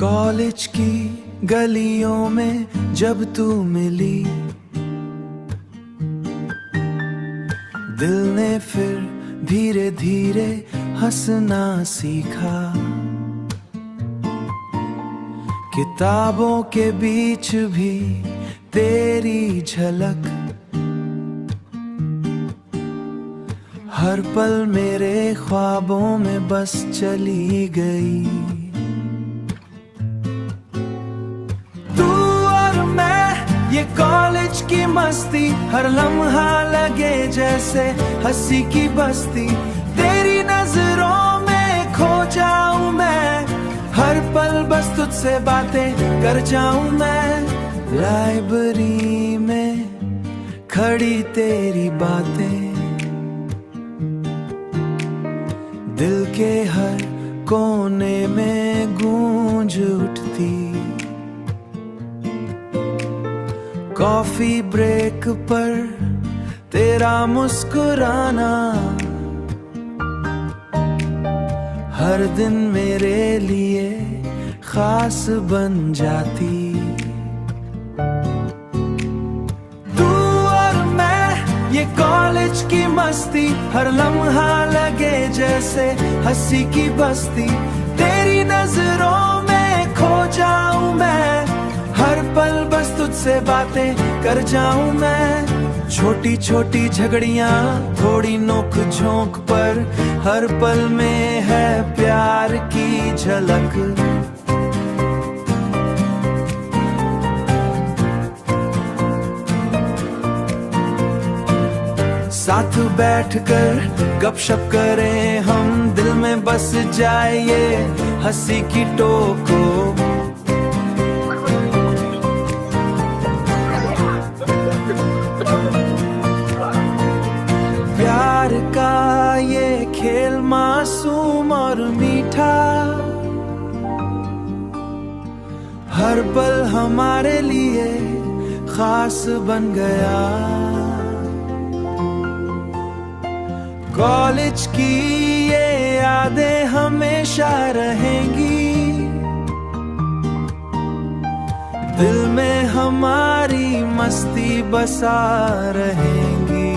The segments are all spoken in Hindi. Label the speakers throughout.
Speaker 1: कॉलेज की गलियों में जब तू मिली, दिल ने फिर धीरे धीरे हंसना सीखा। किताबों के बीच भी तेरी झलक, हर पल मेरे ख्वाबों में बस चली गई। तू और मैं, ये कॉलेज की मस्ती, हर लम्हा लगे जैसे हंसी की बस्ती। तेरी नजरों में खो जाऊं मैं, हर पल बस तुझसे बातें कर जाऊं मैं। लाइब्रेरी में खड़ी तेरी बातें, दिल के हर कोने में गूंज उठती। कॉफी ब्रेक पर तेरा मुस्कुराना, हर दिन मेरे लिए खास बन जाती। तू और मैं, ये कॉलेज की मस्ती, हर लम्हा लगे जैसे हंसी की बस्ती। तेरी नजरों में खो जाऊं मैं, हर पल बस तुझसे बातें कर जाऊं मैं। छोटी छोटी झगड़ियां, थोड़ी नोक झोंक पर, हर पल में है प्यार की झलक। साथ बैठकर गपशप करें हम, दिल में बस जाए ये हंसी की टोको। प्यार का ये खेल मासूम और मीठा, हर पल हमारे लिए खास बन गया। कॉलेज की ये यादें हमेशा रहेंगी, दिल में हमारी मस्ती बसा रहेंगी।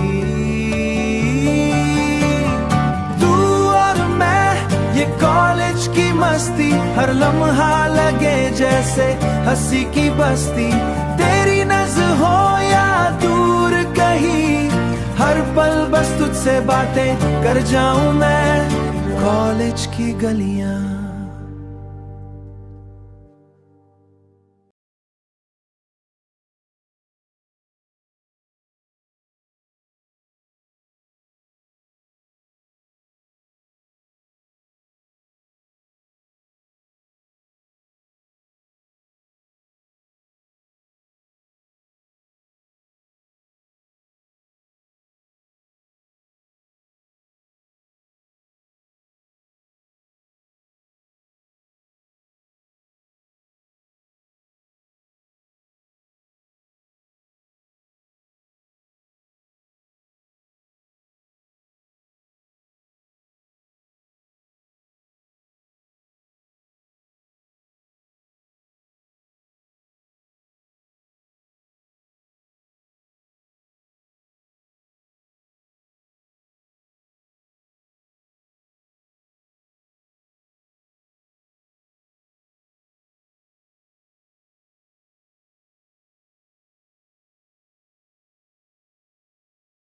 Speaker 1: तू और मैं, ये कॉलेज की मस्ती, हर लम्हा लगे जैसे हंसी की बस्ती। तेरी नज़र हो या दूर कहीं, हर पल बस तुझसे बातें कर जाऊं मैं। कॉलेज की गलियां